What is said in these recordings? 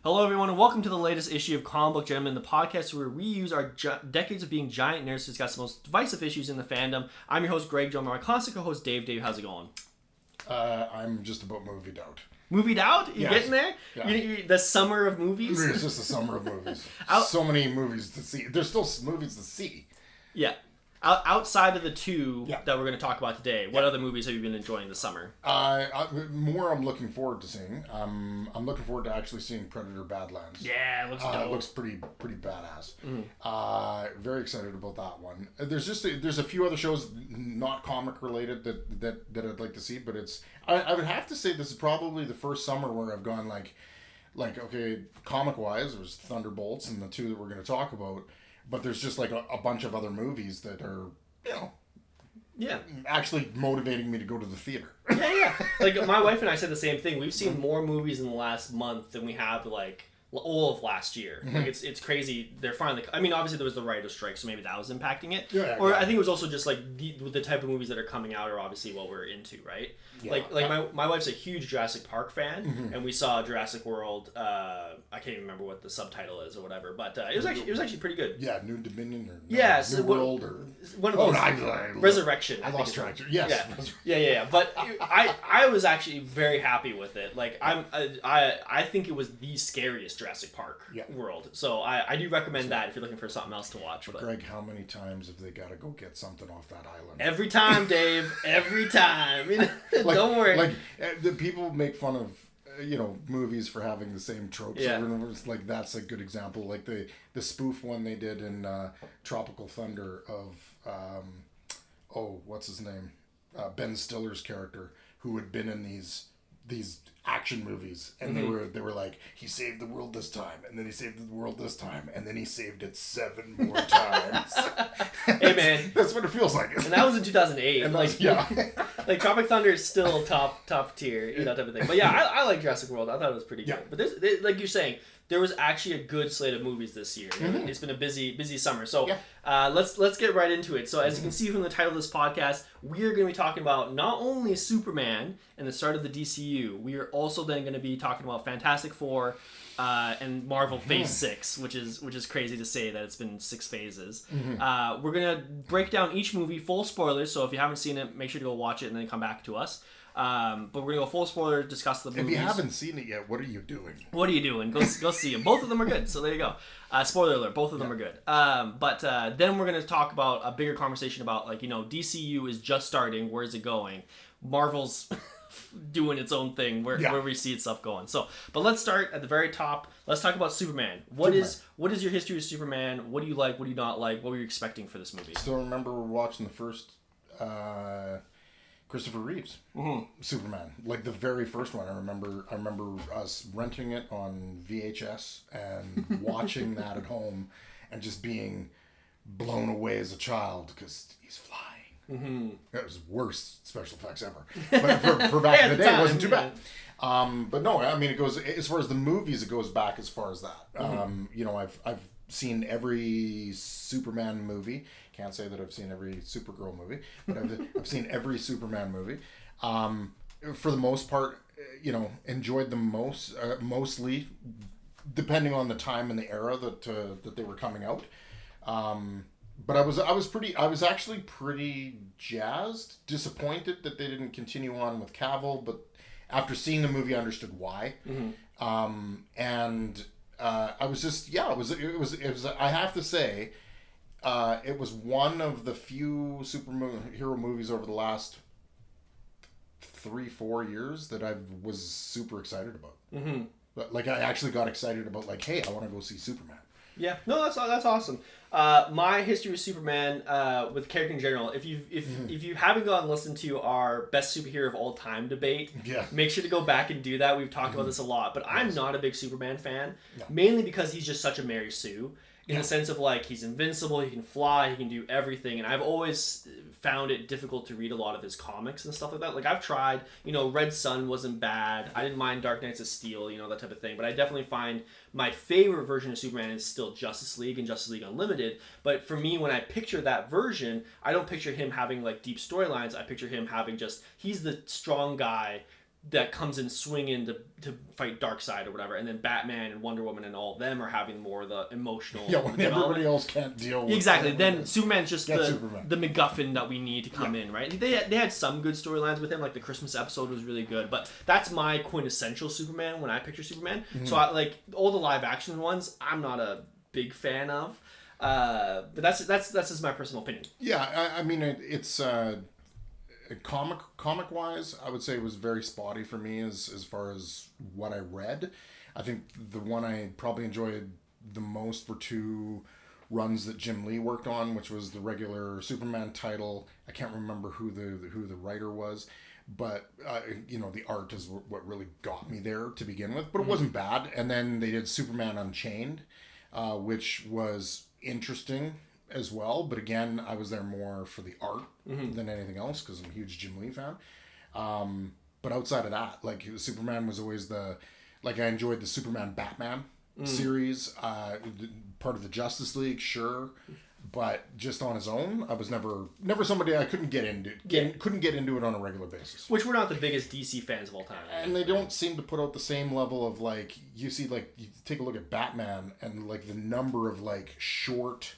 Hello, everyone, and welcome to the latest issue of Comic Book Gentlemen, the podcast where we use our decades of being giant nerds to discuss the most divisive issues in the fandom. I'm your host, Greg, joined by my constant co-host, Dave. Dave, how's it going? I'm just about movied out. Movied out? You Yes. getting there? Yeah. The summer of movies? It's just the summer of movies. So many movies to see. There's still movies to see. Yeah. Outside of the two Yeah. that we're going to talk about today, what other movies have you been enjoying this summer? More I'm looking forward to seeing. I'm looking forward to actually seeing Predator Badlands. Yeah, it looks dope. It looks pretty badass. Very excited about that one. There's a few other shows not comic related that I'd like to see, but I would have to say this is probably the first summer where I've gone like okay, comic wise there's Thunderbolts and the two that we're going to talk about, but there's just like a bunch of other movies that are Yeah. actually motivating me to go to the theater. Yeah. Like, my wife and I said the same thing. We've seen more movies in the last month than we have, like, all of last year. Like, it's crazy. They're finally... I mean, obviously there was the writer's strike, so maybe that was impacting it. Yeah, or yeah. I think it was also just, like, the type of movies that are coming out are obviously what we're into, right? Yeah. Like my wife's a huge Jurassic Park fan, and we saw Jurassic World... I can't even remember what the subtitle is or whatever, but it was actually pretty good. Yeah, New Dominion or Yeah, New so World or one of those... Resurrection. I lost track. Yes. Yeah. But I was actually very happy with it. Like, I think it was the scariest Jurassic Park world. So I do recommend that if you're looking for something else to watch. But Greg, how many times have they got to go get something off that island? Every time, Dave. Every time. Don't worry. Like the people make fun of movies for having the same tropes. Yeah. Over and over. It's like that's a good example. Like the spoof one they did in Tropical Thunder of what's his name? Ben Stiller's character, who had been in these action movies, and they were like, he saved the world this time, and then he saved the world this time, and then he saved it 7 more times. Hey man, that's what it feels like. And that was in 2008. And like like Tropic Thunder is still top tier, type of thing. But yeah, I like Jurassic World. I thought it was pretty good. But like you're saying, there was actually a good slate of movies this year. It's been a busy summer. So let's get right into it. So as you can see from the title of this podcast, we're going to be talking about not only Superman and the start of the DCU, we are also then going to be talking about Fantastic Four and Marvel Phase 6, which is crazy to say that it's been 6 phases. We're going to break down each movie, full spoilers, so if you haven't seen it, make sure to go watch it and then come back to us. But we're going to go full spoiler, discuss the movies. If you haven't seen it yet, what are you doing? What are you doing? Go see them. Both of them are good, so there you go. Spoiler alert, both of them are good. But then we're going to talk about a bigger conversation about, like, DCU is just starting, where's it going? Marvel's doing its own thing, where we see its stuff going. So, but let's start at the very top. Let's talk about Superman. What is your history with Superman? What do you like? What do you not like? What were you expecting for this movie? Still remember watching the first Christopher Reeves Superman, like the very first one. I remember us renting it on VHS and watching that at home and just being blown away as a child because he's flying. It was the worst special effects ever, but for back in the day it wasn't too bad. But no, I mean, it goes as far as the movies, it goes back as far as that. I've seen every Superman movie. Can't say that I've seen every Supergirl movie, but I've seen every Superman movie. For the most part, enjoyed them mostly, depending on the time and the era that they were coming out. But I was actually pretty jazzed, disappointed that they didn't continue on with Cavill, but after seeing the movie, I understood why. And I was just it was I have to say. It was one of the few superhero movies over the last 3-4 years that I was super excited about. Like, I actually got excited about, like, hey, I want to go see Superman. Yeah, no, that's awesome. My history with Superman, with character in general, if you haven't gone and listened to our best superhero of all time debate, make sure to go back and do that. We've talked about this a lot, but I'm not a big Superman fan, mainly because he's just such a Mary Sue. In the sense of, like, he's invincible, he can fly, he can do everything, and I've always found it difficult to read a lot of his comics and stuff like that. Like, I've tried, Red Sun wasn't bad, I didn't mind Dark Knights of Steel, that type of thing, but I definitely find my favorite version of Superman is still Justice League and Justice League Unlimited, but for me, when I picture that version, I don't picture him having, like, deep storylines, I picture him having he's the strong guy that comes in swinging to fight Darkseid or whatever, and then Batman and Wonder Woman and all of them are having more of the emotional. Yeah, when everybody else can't deal with exactly. Then Superman's just Superman. the MacGuffin that we need to come in, right? They had some good storylines with him, like the Christmas episode was really good, but that's my quintessential Superman when I picture Superman. So I like all the live action ones. I'm not a big fan of, but that's just my personal opinion. Yeah, I mean it's. Comic wise, I would say it was very spotty for me as far as what I read. I think the one I probably enjoyed the most were two runs that Jim Lee worked on, which was the regular Superman title. I can't remember who the writer was, but the art is what really got me there to begin with. But it wasn't bad. And then they did Superman Unchained, which was interesting as well, but again, I was there more for the art than anything else because I'm a huge Jim Lee fan. But outside of that, like Superman was always I enjoyed the Superman Batman series, part of the Justice League, sure, but just on his own, I was never somebody I couldn't get into. Couldn't get into it on a regular basis. Which we're not the biggest DC fans of all time. And they don't seem to put out the same level of you take a look at Batman and the number of short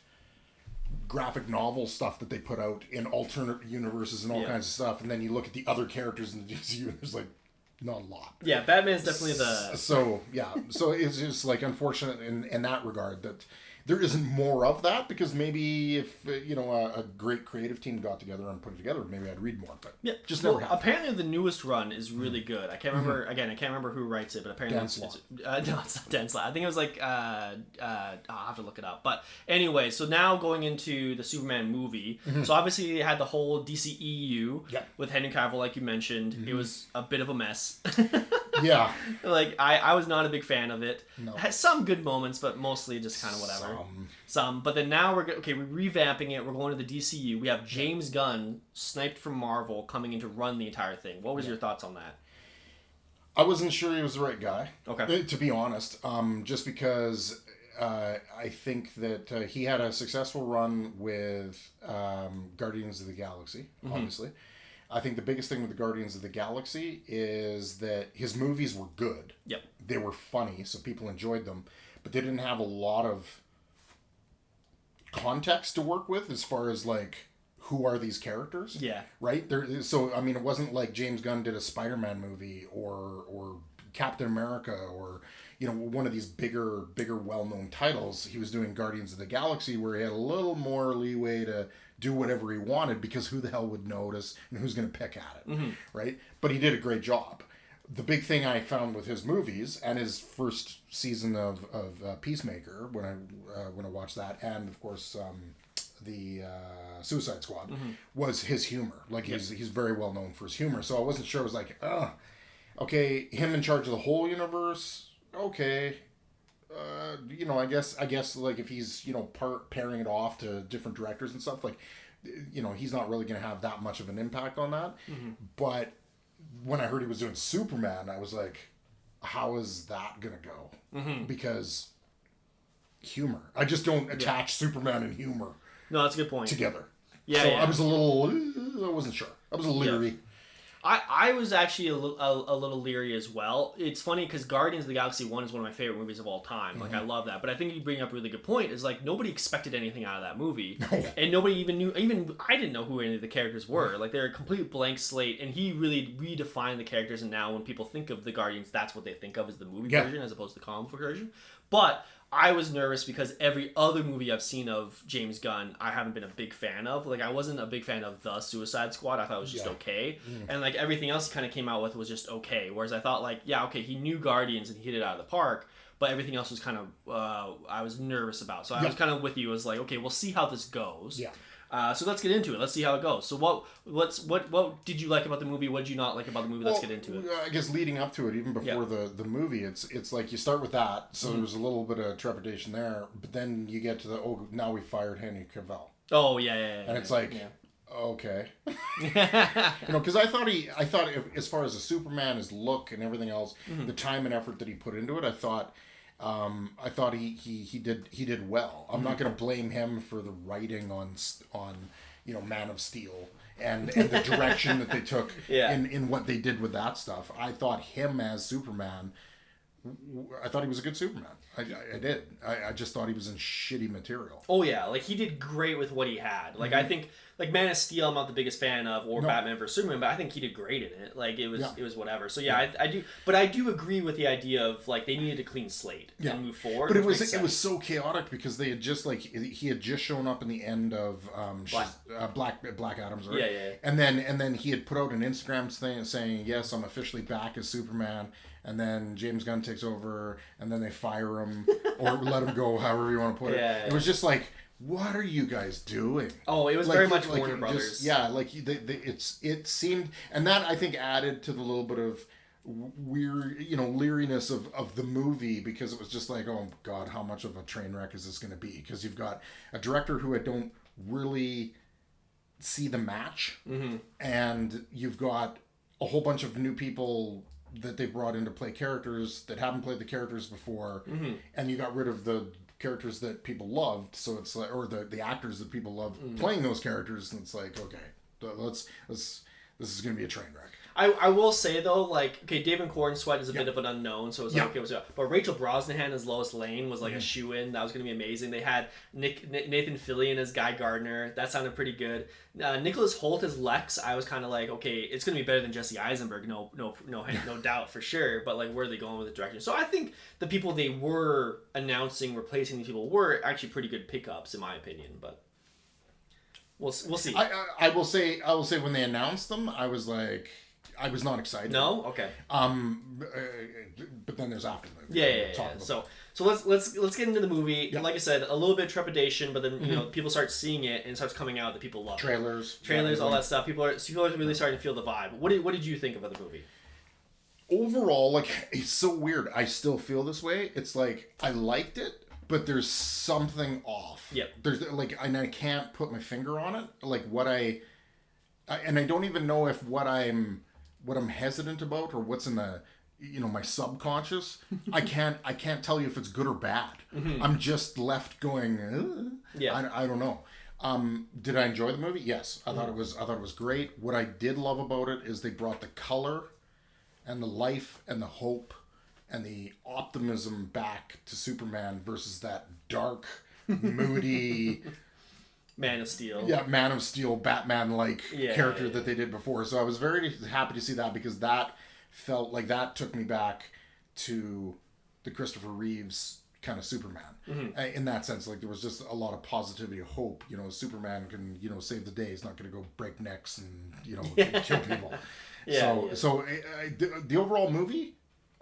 graphic novel stuff that they put out in alternate universes and all kinds of stuff, and then you look at the other characters in the DCU and there's not a lot. Yeah, Batman's definitely so it's just unfortunate in that regard that there isn't more of that, because maybe if a great creative team got together and put it together, maybe I'd read more. But never happened. Apparently, the newest run is really good. I can't remember again. I can't remember who writes it, but apparently Dan Slott. No, it's not Dan Slott. I think it was I'll have to look it up. But anyway, so now going into the Superman movie. So obviously they had the whole DCEU with Henry Cavill, like you mentioned. It was a bit of a mess. Yeah. I was not a big fan of it. No. It had some good moments, but mostly just kind of whatever. Some. But then now we're revamping it. We're going to the DCU. We have James Gunn, sniped from Marvel, coming in to run the entire thing. What was your thoughts on that? I wasn't sure he was the right guy. Okay. To be honest, just because I think that he had a successful run with Guardians of the Galaxy, obviously. I think the biggest thing with the Guardians of the Galaxy is that his movies were good. Yep. They were funny, so people enjoyed them, but they didn't have a lot of context to work with as far as who are these characters? Yeah. Right? So I mean, it wasn't like James Gunn did a Spider-Man movie or Captain America or one of these bigger well-known titles. He was doing Guardians of the Galaxy, where he had a little more leeway to do whatever he wanted, because who the hell would notice and who's going to pick at it, right? But he did a great job. The big thing I found with his movies and his first season of Peacemaker, when I watched that, and of course the Suicide Squad, was his humor. He's very well known for his humor. So I wasn't sure. I was okay, him in charge of the whole universe. Okay. I guess if he's pairing it off to different directors and stuff, he's not really going to have that much of an impact on that. But when I heard he was doing Superman, I was like, how is that going to go? Because humor, I just don't attach Superman and humor. No, that's a good point. Together. Yeah. So yeah. I wasn't sure. I was a little leery. I was actually a little leery as well. It's funny because Guardians of the Galaxy 1 is one of my favorite movies of all time. I love that. But I think you bring up a really good point. Is nobody expected anything out of that movie. No. And nobody even knew, even I didn't know who any of the characters were. They're a complete blank slate. And he really redefined the characters. And now when people think of the Guardians, that's what they think of as the movie version as opposed to the comic book version. But I was nervous because every other movie I've seen of James Gunn, I haven't been a big fan of. I wasn't a big fan of The Suicide Squad. I thought it was just okay. And everything else he kind of came out with was just okay. Whereas I thought he knew Guardians and he hit it out of the park, but everything else was kind of I was nervous about. So I was kind of with you. I was like, okay, we'll see how this goes. Yeah. So let's get into it. Let's see how it goes. So what did you like about the movie? What did you not like about the movie? Let's get into it. I guess leading up to it, even before the movie, it's like you start with that. So there's a little bit of trepidation there, but then you get to now we fired Henry Cavill. Oh yeah. And it's okay. Because I thought as far as the Superman, his look and everything else, the time and effort that he put into it, I thought he did well. I'm not going to blame him for the writing on Man of Steel and the direction that they took Yeah. in what they did with that stuff. I thought him as Superman, I thought he was a good Superman. I did. I just thought he was in shitty material. Oh yeah, like he did great with what he had. Like I think like Man of Steel, I'm not the biggest fan of, or Batman vs Superman, but I think he did great in it. Like it was whatever. So yeah, I do, but I do agree with the idea of like they needed a clean slate and move forward. But it was so chaotic because they had just he had just shown up in the end of Black Adam's, right? Yeah. And then he had put out an Instagram thing saying, "Yes, I'm officially back as Superman." And then James Gunn takes over, and then they fire him or let him go, however you want to put it. Yeah. It was just like, what are you guys doing? Oh, it was very much Warner Brothers. It seemed, and that I think added to the little bit of weird, leeriness of the movie, because it was just like, oh God, how much of a train wreck is this going to be? Because you've got a director who I don't really see the match, and you've got a whole bunch of new people that they brought in to play characters that haven't played the characters before, and you got rid of the characters that people loved, so it's like, or the actors that people loved playing those characters, and it's like, okay, this is gonna be a train wreck. I will say though, like, okay, David Cornsweet is a bit of an unknown, so it was like, okay, but Rachel Brosnahan as Lois Lane was like a shoe-in. That was going to be amazing. They had Nathan Fillion as Guy Gardner. That sounded pretty good. Nicholas Hoult as Lex. I was kind of like, okay, it's going to be better than Jesse Eisenberg, no doubt for sure. But like, where are they going with the direction? So I think the people they were announcing replacing these people were actually pretty good pickups in my opinion, but. We'll see. I will say when they announced them, I was not excited. No? Okay. But then there's after the movie. Yeah. So let's get into the movie. Like I said, a little bit of trepidation, but then people start seeing it and it starts coming out that people love. Trailers, all that stuff. People are really starting to feel the vibe. What did you think of the movie? Overall, like, it's so weird. I still feel this way. It's like I liked it, but there's something off. Yep. There's like, and I can't put my finger on it. Like what I don't even know if what I'm hesitant about or what's in the my subconscious. I can't tell you if it's good or bad. I'm just left going. I don't know. Did I enjoy the movie? Yes, I thought it was great. What I did love about it is they brought the color and the life and the hope and the optimism back to Superman versus that dark, moody Man of Steel. Yeah, Man of Steel, Batman-like character that they did before. So I was very happy to see that, because that felt like that took me back to the Christopher Reeves kind of Superman. In that sense, like there was just a lot of positivity, hope. Superman can save the day. He's not going to go break necks and kill people. So the overall movie,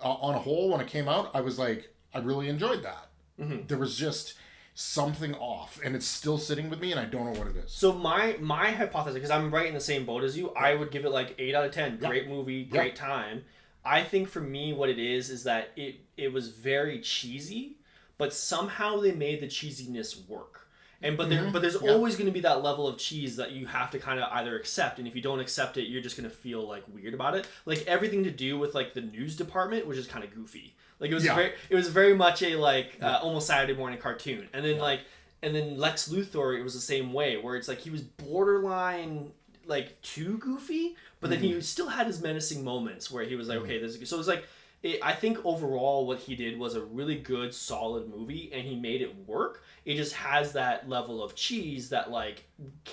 on a whole, when it came out, I was like, I really enjoyed that. There was just something off, and it's still sitting with me, and I don't know what it is. So my hypothesis, because I'm right in the same boat as you, I would give it like 8 out of 10. Great movie, great time. I think for me, what it is that it was very cheesy, but somehow they made the cheesiness work. But there's always going to be that level of cheese that you have to kind of either accept, and if you don't accept it, you're just going to feel like weird about it. Like everything to do with like the news department, which is kind of goofy. Like it was very much a like almost Saturday morning cartoon. And then and then Lex Luthor, it was the same way, where it's like he was borderline like too goofy, but then he still had his menacing moments where he was like, okay, this is good. So it was like, I think overall what he did was a really good, solid movie, and he made it work. It just has that level of cheese that like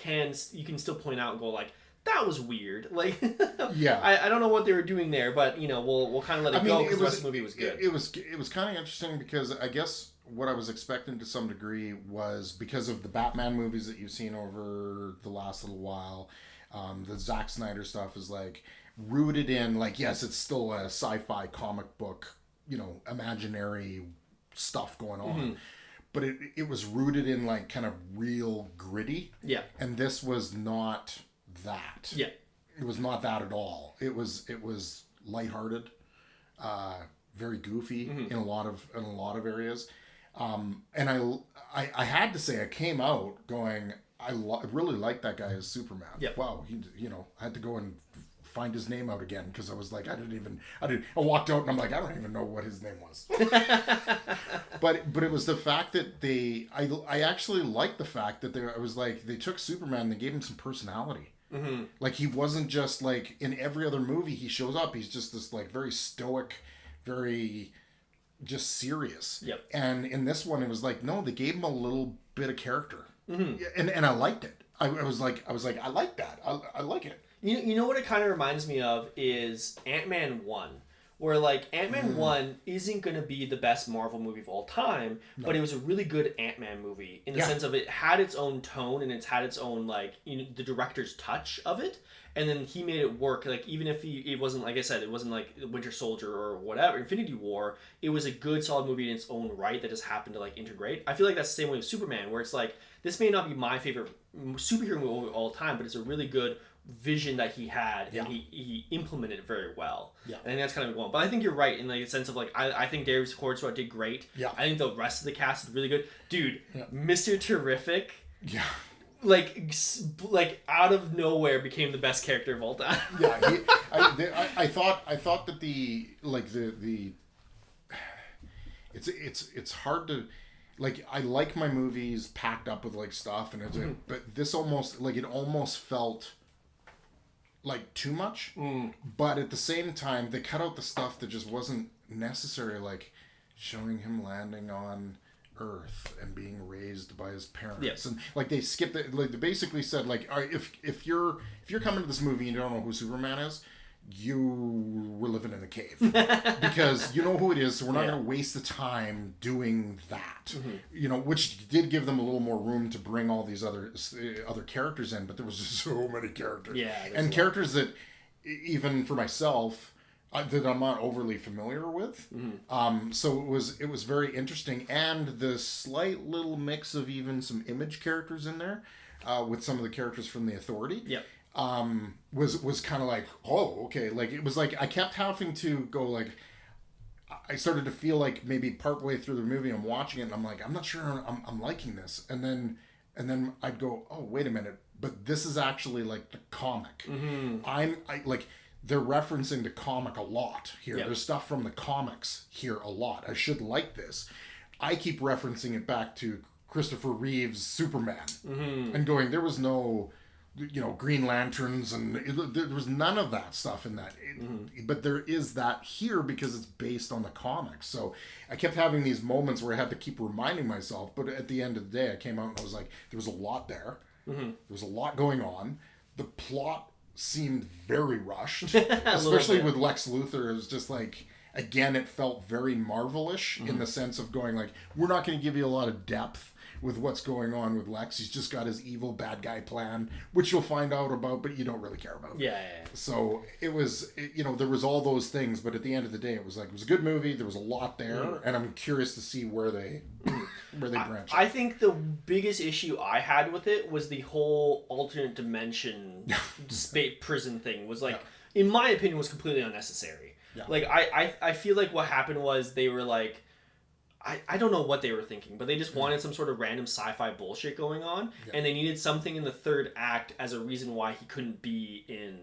you can still point out and go like, that was weird. Like, I don't know what they were doing there, but we'll kind of let it go because the rest of the movie was good. It was kind of interesting because I guess what I was expecting to some degree was because of the Batman movies that you've seen over the last little while, the Zack Snyder stuff is like rooted in like, yes, it's still a sci-fi comic book, imaginary stuff going on. But it was rooted in like kind of real gritty. Yeah. And this was not that. Yeah. It was not that at all. It was lighthearted, very goofy in a lot of areas. And I had to say, I came out going, I really like that guy as Superman. Yeah. Wow. I had to go and find his name out again because I was like, I walked out and I'm like, I don't even know what his name was. but it was the fact that I actually liked the fact that it was like they took Superman and they gave him some personality. Mm-hmm. Like he wasn't just like in every other movie he shows up, he's just this like very stoic, very just serious. Yep. And in this one it was like, no, they gave him a little bit of character. Mm-hmm. And I liked it. I was like I like that. I like it. You know what it kind of reminds me of is Ant-Man 1. Where, like, Ant-Man 1 isn't going to be the best Marvel movie of all time, but it was a really good Ant-Man movie in the sense of it had its own tone and it's had its own, like, the director's touch of it. And then he made it work. Like, even if it wasn't, like I said, it wasn't like Winter Soldier or whatever, Infinity War, it was a good, solid movie in its own right that just happened to, like, integrate. I feel like that's the same way with Superman, where it's like, this may not be my favorite superhero movie of all time, but it's a really good vision that he had and he implemented it very well. Yeah. And I think that's kind of one. But I think you're right in the sense of like I think Darius Cordswell did great. Yeah. I think the rest of the cast is really good. Dude, Mr. Terrific. Yeah. Like out of nowhere became the best character of all time. Yeah, I thought that it's hard to, like, I like my movies packed up with like stuff and but this almost felt like too much. But at the same time they cut out the stuff that just wasn't necessary, like showing him landing on Earth and being raised by his parents, and like they skipped it. Like they basically said, like, all right, if you're coming to this movie and you don't know who Superman is, you were living in a cave because you know who it is. So we're not going to waste the time doing that. Which did give them a little more room to bring all these other characters in, but there was just so many characters, and characters that even for myself. That I'm not overly familiar with. So it was very interesting, and the slight little mix of even some Image characters in there, with some of the characters from the Authority. Was kind of like, oh, okay. Like it was like I kept having to go like. I started to feel like maybe partway through the movie I'm watching it and I'm like, I'm not sure I'm liking this, and then I'd go, oh, wait a minute, but this is actually like the comic. They're referencing the comic a lot here. There's stuff from the comics here a lot. I should like this. I keep referencing it back to Christopher Reeve's Superman and going, there was no, Green Lanterns and there was none of that stuff in that. But there is that here because it's based on the comics. So I kept having these moments where I had to keep reminding myself. But at the end of the day, I came out and I was like, there was a lot there. There was a lot going on. The plot seemed very rushed, especially with Lex Luthor. It was just like, again, it felt very Marvel-ish in the sense of going like, we're not going to give you a lot of depth with what's going on with Lex. He's just got his evil bad guy plan, which you'll find out about, but you don't really care about. So it was, there was all those things, but at the end of the day, it was like, it was a good movie. There was a lot there, and I'm curious to see where they branch. I think the biggest issue I had with it was the whole alternate dimension space prison thing was like, in my opinion, was completely unnecessary. Like I feel like what happened was they were like, I don't know what they were thinking, but they just wanted some sort of random sci-fi bullshit going on, and they needed something in the third act as a reason why he couldn't be in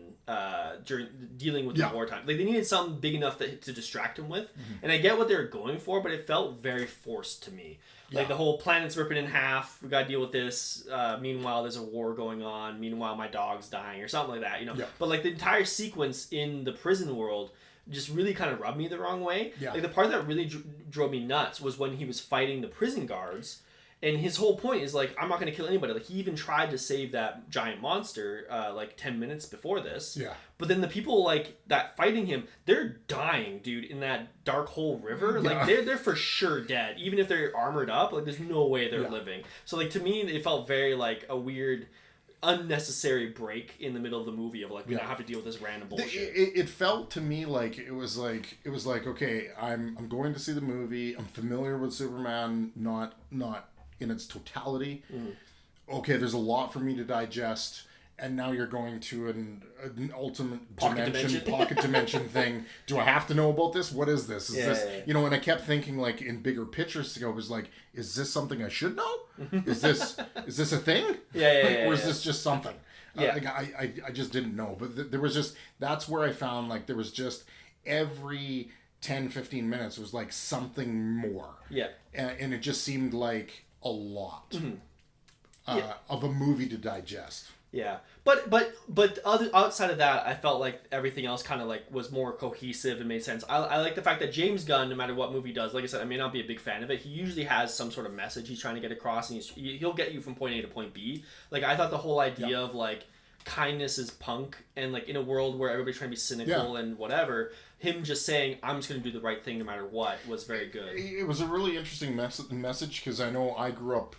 during dealing with the wartime. Like they needed something big enough to distract him with, and I get what they were going for, but it felt very forced to me. Like the whole planet's ripping in half. We got to deal with this. Meanwhile, there's a war going on. Meanwhile, my dog's dying, or something like that. But like the entire sequence in the prison world just really kind of rubbed me the wrong way. Like the part that really drove me nuts was when he was fighting the prison guards, and his whole point is like, I'm not going to kill anybody. Like he even tried to save that giant monster like 10 minutes before this. But then the people like that fighting him, they're dying, dude, in that dark hole river. Like they're for sure dead, even if they're armored up. Like there's no way they're living. So like to me, it felt very like a weird, unnecessary break in the middle of the movie of like we don't have to deal with this random bullshit. It felt to me like it was like okay, I'm going to see the movie. I'm familiar with Superman, not in its totality. Okay, there's a lot for me to digest. And now you're going to an ultimate pocket dimension thing. Do I have to know about this? What is this? Is this and I kept thinking like in bigger picture scope, was like, is this something I should know? Is this a thing? Or is this just something? I just didn't know. But there was just, that's where I found like there was just every 10-15 minutes was like something more. Yeah. And it just seemed like a lot Mm-hmm. of a movie to digest. Yeah, but outside of that, I felt like everything else kind of like was more cohesive and made sense. I like the fact that James Gunn, no matter what movie he does, like I said, I may not be a big fan of it. He usually has some sort of message he's trying to get across, and he'll get you from point A to point B. Like I thought the whole idea of like kindness is punk, and like in a world where everybody's trying to be cynical and whatever, him just saying I'm just going to do the right thing no matter what was very good. It was a really interesting message because I know I grew up,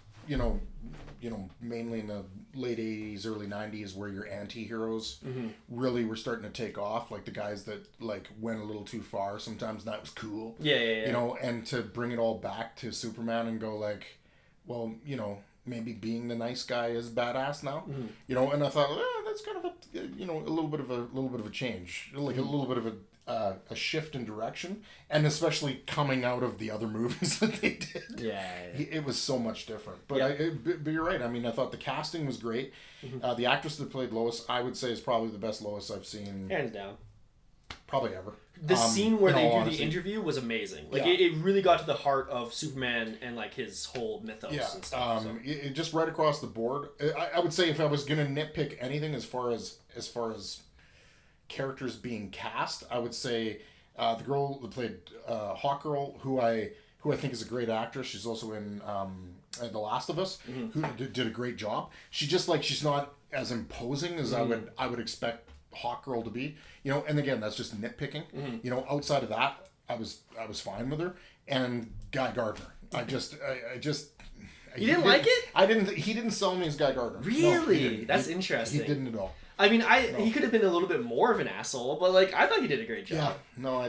mainly in the late 80s, early 90s, where your anti-heroes really were starting to take off. Like the guys that like went a little too far. Sometimes that was cool. Yeah. And to bring it all back to Superman and go like, well, maybe being the nice guy is badass now. And I thought, that's kind of a little bit of a change, like a little bit of a shift in direction, and especially coming out of the other movies that they did. It was so much different. But but you're right. I mean, I thought the casting was great. The actress that played Lois, I would say, is probably the best Lois I've seen, hands down, probably ever. The scene where they do honesty. the interview was amazing. Like it really got to the heart of Superman and like his whole mythos and stuff. It just right across the board. I would say if I was gonna nitpick anything as far as characters being cast, I would say the girl that played Hawkgirl, who I think is a great actress. She's also in The Last of Us, who did a great job. She's not as imposing as I would expect Hawkgirl to be, and again, that's just nitpicking. Outside of that, I was fine with her. And Guy Gardner, I just you didn't like it? He didn't sell me as Guy Gardner. Really? No, that's interesting. He didn't at all. I mean, he could have been a little bit more of an asshole, but like I thought he did a great job. Yeah, no,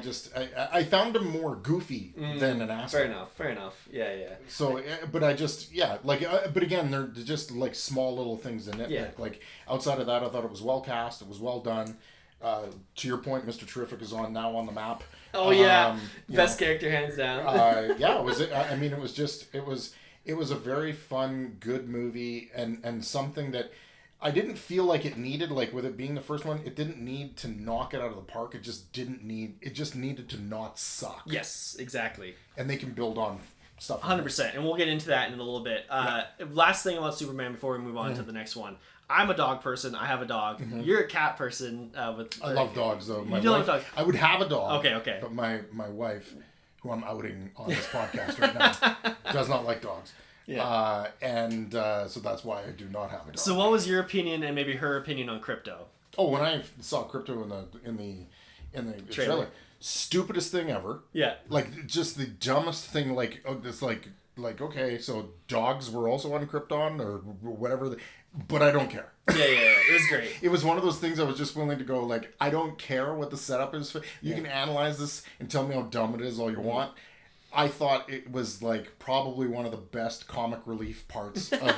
I found him more goofy than an asshole. Fair enough. Yeah. So, but but again, they're just like small little things in it. Yeah. Like outside of that, I thought it was well cast. It was well done. To your point, Mr. Terrific is on the map. Oh yeah, best character hands down. It was. I mean, it was a very fun, good movie, and something that I didn't feel like it needed, like with it being the first one, it didn't need to knock it out of the park. It just needed to not suck. Yes, exactly. And they can build on stuff. 100%. And we'll get into that in a little bit. Last thing about Superman before we move on to the next one. I'm a dog person. I have a dog. You're a cat person. I love dogs, though. You don't love dogs? I would have a dog. Okay. But my wife, who I'm outing on this podcast right now, does not like dogs. Yeah. So that's why I do not have a dog. So what was your opinion and maybe her opinion on Krypto? Oh, when I saw Krypto in the trailer, stupidest thing ever. Yeah. Like just the dumbest thing. Like it's like okay, so dogs were also on Krypton or whatever. But I don't care. Yeah. It was great. It was one of those things I was just willing to go like, I don't care what the setup is. You can analyze this and tell me how dumb it is all you want. I thought it was like probably one of the best comic relief parts of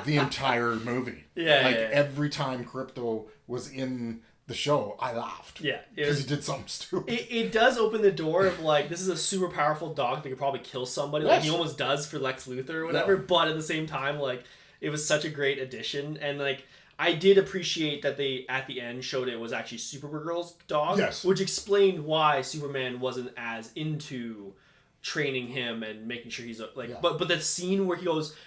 the entire movie. Every time Krypto was in the show, I laughed. Yeah. Because he did something stupid. It does open the door of like, this is a super powerful dog that could probably kill somebody. Yes. Like he almost does for Lex Luthor or whatever. Yeah. But at the same time, like, it was such a great addition. And like, I did appreciate that they, at the end, showed it was actually Supergirl's dog. Yes. Which explained why Superman wasn't as into training him and making sure he's like but that scene where he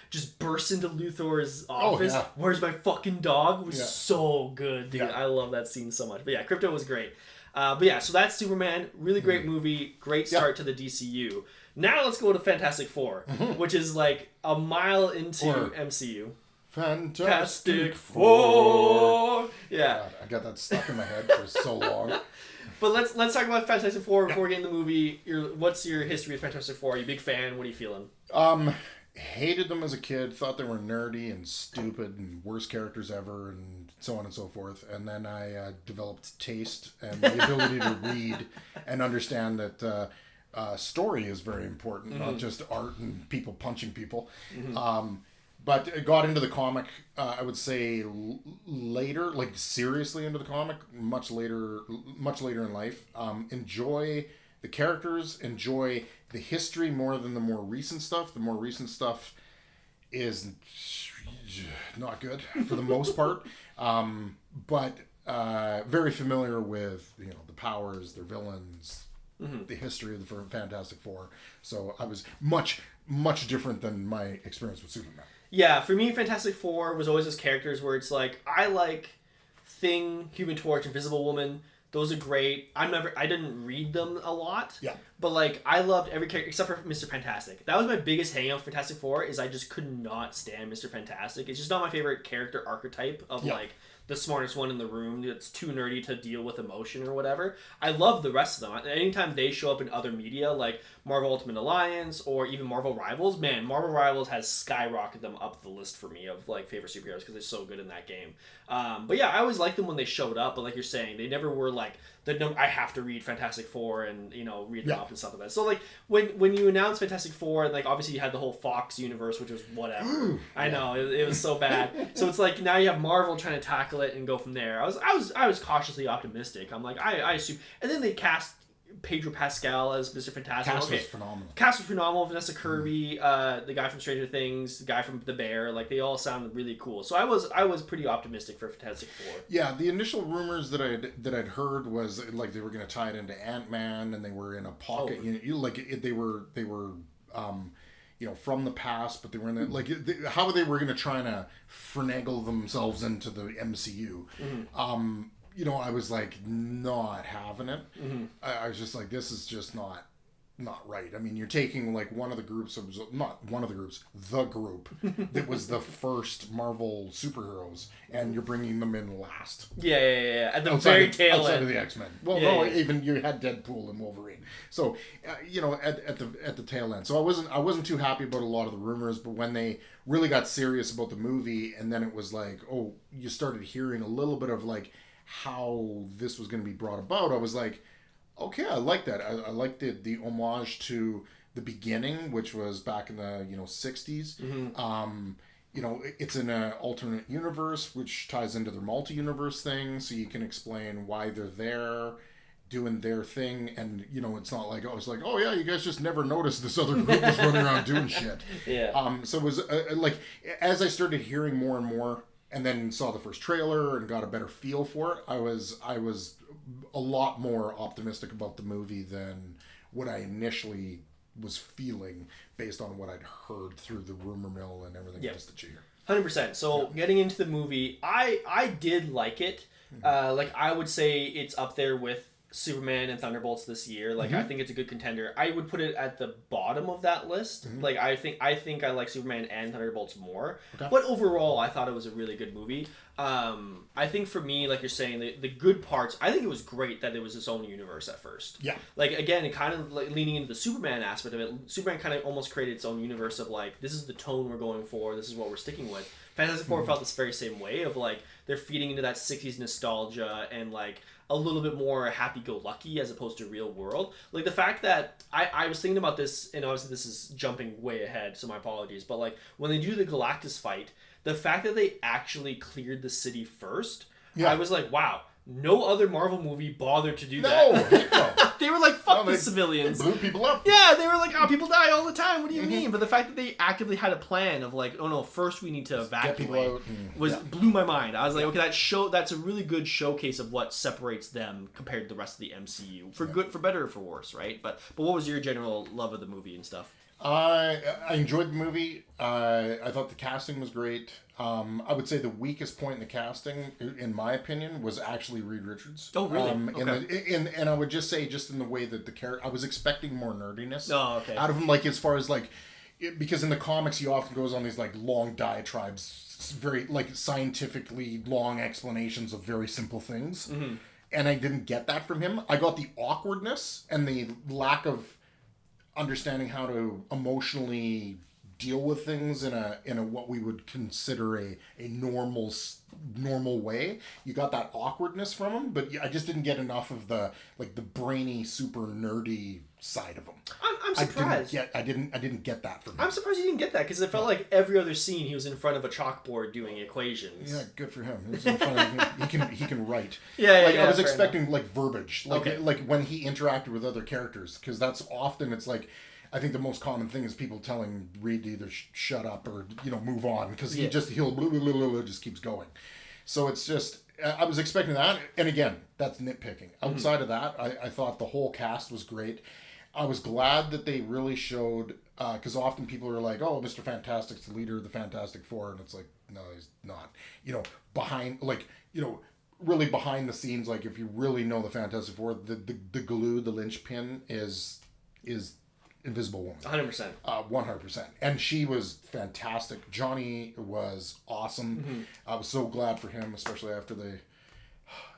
just bursts into Luthor's office, where's my fucking dog, was so good, dude. I love that scene so much. But Krypto was great. So that's Superman. Really great movie, great start to the DCU. Now let's go to Fantastic Four, which is like a mile into MCU. Fantastic Four. Yeah. God, I got that stuck in my head for so long. But let's talk about Fantastic Four before we get in the movie. What's your history of Fantastic Four? Are you a big fan? What are you feeling? Hated them as a kid. Thought they were nerdy and stupid and worst characters ever and so on and so forth. And then I developed taste and the ability to read and understand that story is very important, not just art and people punching people. But it got into the comic, I would say later, like seriously into the comic, much later in life. Enjoy the characters, enjoy the history more than the more recent stuff. The more recent stuff is not good for the most part. But very familiar with, the powers, their villains, the history of the Fantastic Four. So I was much different than my experience with Superman. Yeah, for me, Fantastic Four was always those characters where it's like, I like Thing, Human Torch, Invisible Woman. Those are great. I didn't read them a lot. Yeah. But like, I loved every character except for Mr. Fantastic. That was my biggest hang-up for Fantastic Four, is I just could not stand Mr. Fantastic. It's just not my favorite character archetype of like the smartest one in the room that's too nerdy to deal with emotion or whatever. I love the rest of them. Anytime they show up in other media, like Marvel Ultimate Alliance or even Marvel Rivals, man, Marvel Rivals has skyrocketed them up the list for me of like favorite superheroes because they're so good in that game. But yeah, I always liked them when they showed up, but like you're saying, they never were like, I have to read Fantastic Four and, you know, read them up and stuff like that. So like when you announced Fantastic Four, and like obviously you had the whole Fox universe, which was whatever. I know it was so bad. So it's like now you have Marvel trying to tackle it and go from there. I was cautiously optimistic. I'm like I assume, and then they cast Pedro Pascal as Mr. Fantastic. Cast was phenomenal. Cast was phenomenal. Vanessa Kirby, the guy from Stranger Things, the guy from The Bear, like they all sounded really cool. So I was pretty optimistic for Fantastic Four. Yeah, the initial rumors that I'd heard was like they were going to tie it into Ant-Man, and they were in a pocket. They were you know, from the past, but they were in the, like how they were going to try to finagle themselves into the MCU. You know, I was like not having it. I was just like, this is just not right. I mean, you're taking like one of the groups of, not one of the groups, the group that was the first Marvel superheroes, and you're bringing them in last. Yeah. At the very tail end. Outside of the X-Men. Well, even you had Deadpool and Wolverine. So, you know, at the tail end. So I wasn't too happy about a lot of the rumors, but when they really got serious about the movie, and then it was like, oh, you started hearing a little bit of like how this was going to be brought about, I was like, okay, I like that. I like the homage to the beginning, which was back in the 60s. You know, it's in an alternate universe, which ties into their multi-universe thing, so you can explain why they're there, doing their thing, and you know, it's not like oh yeah, you guys just never noticed this other group was running around doing shit. So it was like as I started hearing more and more, and then saw the first trailer and got a better feel for it, I was a lot more optimistic about the movie than what I initially was feeling based on what I'd heard through the rumor mill and everything else that you hear. 100%. So getting into the movie, I did like it. Like I would say it's up there with Superman and Thunderbolts this year. Like I think it's a good contender. I would put it at the bottom of that list. Like I think I like Superman and Thunderbolts more. But overall, I thought it was a really good movie. I think for me, like you're saying, the good parts, I think it was great that it was its own universe at first. Yeah. Like again, it kind of like leaning into the Superman aspect of it. Superman kind of almost created its own universe of like, this is the tone we're going for. This is what we're sticking with. Fantastic Four felt this very same way of like they're feeding into that 60s nostalgia and like a little bit more happy-go-lucky as opposed to real world. Like the fact that I was thinking about this, and obviously this is jumping way ahead, so my apologies, but like when they do the Galactus fight, the fact that they actually cleared the city first, I was like, wow, no other Marvel movie bothered to do that. No. They were like, fuck the civilians. They blew people up. Yeah, they were like, oh, people die all the time. What do you mean? But the fact that they actively had a plan of like, oh no, first we need to evacuate blew my mind. I was like, okay, that's a really good showcase of what separates them compared to the rest of the MCU. For good, for better or for worse, right? But what was your general love of the movie and stuff? I enjoyed the movie. I thought the casting was great. I would say the weakest point in the casting, in my opinion, was actually Reed Richards. Oh, really? Okay. And I would just say, just in the way that the character, I was expecting more nerdiness out of him. Like as far as like, because in the comics he often goes on these like long diatribes, very like scientifically long explanations of very simple things, and I didn't get that from him. I got the awkwardness and the lack of understanding how to emotionally deal with things in a what we would consider a normal way. You got that awkwardness from him, but I just didn't get enough of the like the brainy, super nerdy side of him. I'm surprised. I didn't get that from him. I'm surprised you didn't get that because it felt like every other scene he was in front of a chalkboard doing equations. Yeah, good for him. He was in front of he can write. I was expecting like verbiage, like when he interacted with other characters, because that's often it's like. I think the most common thing is people telling Reed to either shut up or move on, because he'll blah, blah, blah, blah, just keeps going. So it's just I was expecting that, and again, that's nitpicking. Outside of that, I thought the whole cast was great. I was glad that they really showed, because often people are like, "Oh, Mr. Fantastic's the leader of the Fantastic Four," and it's like, no, he's not. Really behind the scenes, like if you really know the Fantastic Four, the glue, the linchpin is Invisible Woman. 100%. 100%. And she was fantastic. Johnny was awesome. I was so glad for him, especially after they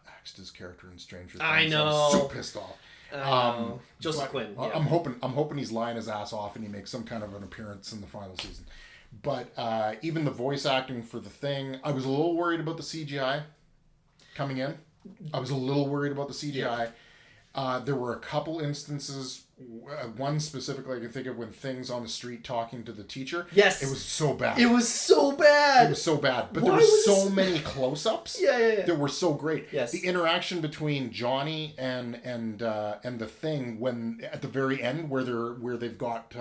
axed his character in Stranger Things. I know. I was so pissed off. Joseph Quinn. Yeah. I'm hoping he's lying his ass off and he makes some kind of an appearance in the final season. But even the voice acting for the Thing, I was a little worried about the CGI coming in. I was a little worried about the CGI. Yeah. There were a couple instances, one specifically I can think of, when Thing's on the street talking to the teacher. Yes. It was so bad. It was so bad. It was so bad. But there were so many close-ups. Yeah. That were so great. Yes. The interaction between Johnny and the Thing, when at the very end where they've got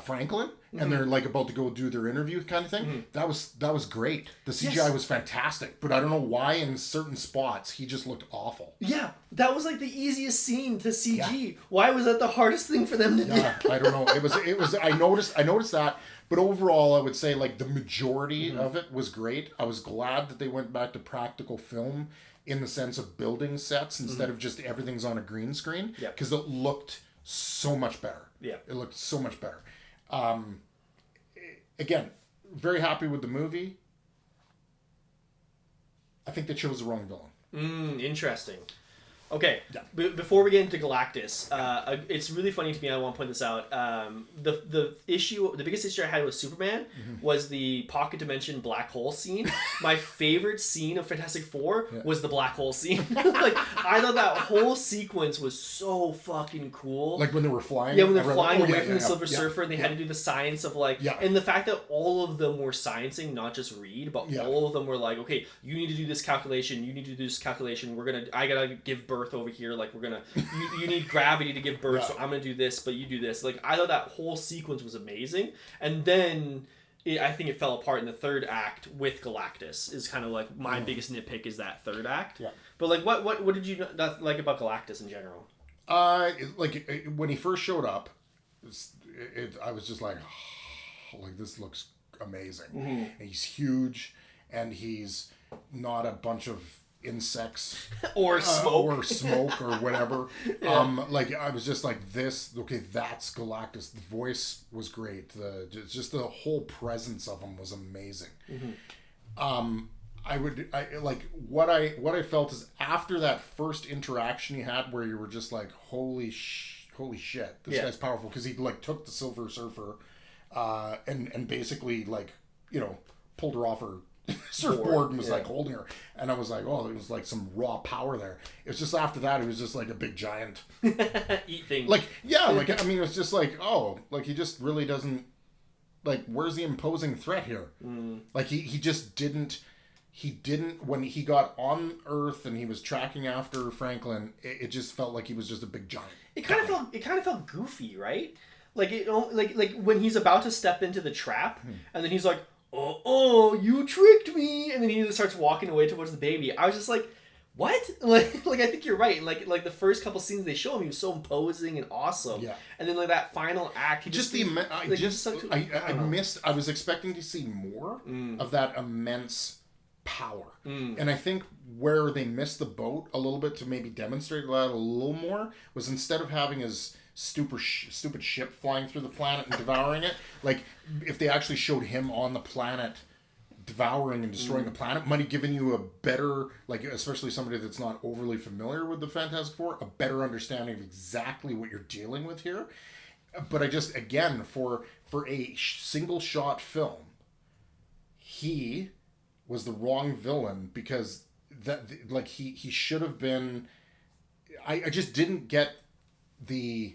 Franklin, and they're like about to go do their interview kind of thing. That was great. The CGI was fantastic, but I don't know why in certain spots he just looked awful. Yeah, that was like the easiest scene to CG. Yeah. Why was that the hardest thing for them to do? I don't know. It was. I noticed that, but overall, I would say like the majority of it was great. I was glad that they went back to practical film in the sense of building sets instead of just everything's on a green screen. Yeah, because it looked so much better. Yeah, it looked so much better. Again, very happy with the movie. I think they chose the wrong villain. Interesting. Okay, yeah. Before we get into Galactus, it's really funny to me. I want to point this out. The biggest issue I had with Superman was the pocket dimension black hole scene. My favorite scene of Fantastic Four was the black hole scene. Like, I thought that whole sequence was so fucking cool. Like when they were flying. Yeah, when they're flying away from the Silver Surfer, and they had to do the science of and the fact that all of them were sciencing, not just Reed, but all of them were like, okay, you need to do this calculation. You need to do this calculation. I gotta give birth over here, like we're gonna you need gravity to give birth, so I'm gonna do this, but you do this. Like, I thought that whole sequence was amazing, and then I think it fell apart in the third act with Galactus. Is kind of like my biggest nitpick is that third act. But like, what did you not like about Galactus in general? When he first showed up, I was just like, oh, like this looks amazing. And he's huge, and he's not a bunch of insects or smoke or whatever. Like I was just like, this, okay, that's Galactus. The voice was great. Just the whole presence of him was amazing. What I felt is after that first interaction you had where you were just like, holy shit, this guy's powerful, because he like took the Silver Surfer and basically like, you know, pulled her off her surfboard and was like holding her, and I was like, oh, there was like some raw power there. It was just after that, it was just like a big giant eat thing. Like, yeah, like I mean, it was just like, oh, like he just really doesn't, like, where's the imposing threat here? Like he just didn't. He didn't, when he got on Earth and he was tracking after Franklin. It just felt like he was just a big giant. It kind of felt goofy, right? Like like when he's about to step into the trap, and then he's like, oh, you tricked me, and then he starts walking away towards the baby. I was just like, what? Like I think you're right. Like the first couple scenes they show him, he was so imposing and awesome. Yeah. And then like that final act, he I was expecting to see more of that immense power. And I think where they missed the boat a little bit to maybe demonstrate that a little more was, instead of having his stupid ship flying through the planet and devouring it, like if they actually showed him on the planet devouring and destroying the planet, might have given you a better, like, especially somebody that's not overly familiar with the Fantastic Four, a better understanding of exactly what you're dealing with here. But I just, again, for a single shot film, he was the wrong villain, because that, like, he should have been. I just didn't get the.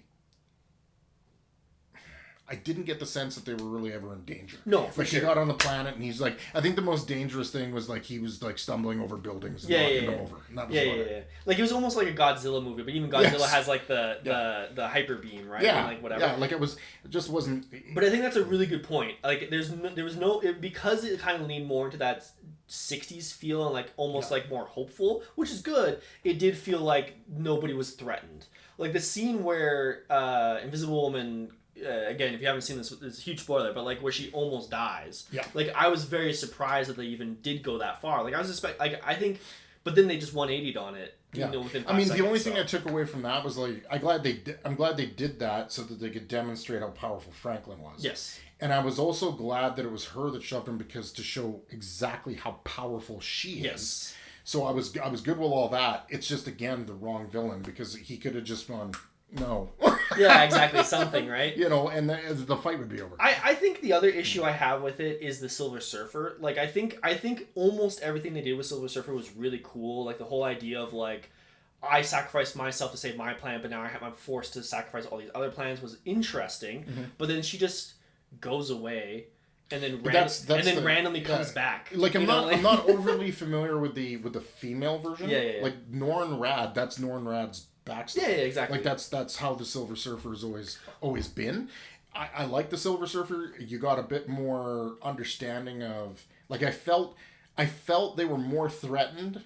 I didn't get the sense that they were really ever in danger. No, for like sure. He got on the planet and he's like, I think the most dangerous thing was like he was like stumbling over buildings and knocking them over. And that was yeah. Like it was almost like a Godzilla movie, but even Godzilla has like the hyper beam, right? Yeah, and like whatever. Yeah, like it just wasn't. But I think that's a really good point. Like there was no because it kind of leaned more into that 60s feel and like almost like more hopeful, which is good. It did feel like nobody was threatened. Like the scene where Invisible Woman, again, if you haven't seen this, it's a huge spoiler, but like where she almost dies. Yeah. Like I was very surprised that they even did go that far. Like I was I think, but then they just 180'd on it. Yeah. You know, within 5 I mean, seconds, the only thing I took away from that was like, I'm glad they did that so that they could demonstrate how powerful Franklin was. Yes. And I was also glad that it was her that shoved him because to show exactly how powerful she is. Yes. So I was good with all that. It's just again the wrong villain because he could have just gone no. Yeah, exactly. Something, right? You know, and the fight would be over. I think the other issue I have with it is the Silver Surfer. Like I think almost everything they did with Silver Surfer was really cool. Like the whole idea of like I sacrificed myself to save my plan, but now I'm forced to sacrifice all these other plans was interesting. Mm-hmm. But then she just goes away and then randomly comes back. Like I'm not overly familiar with the female version. Yeah. Like Norrin Radd, that's Norrin Radd's backstory. Yeah, exactly. Like that's how the Silver Surfer has always been. I like the Silver Surfer. You got a bit more understanding of like I felt they were more threatened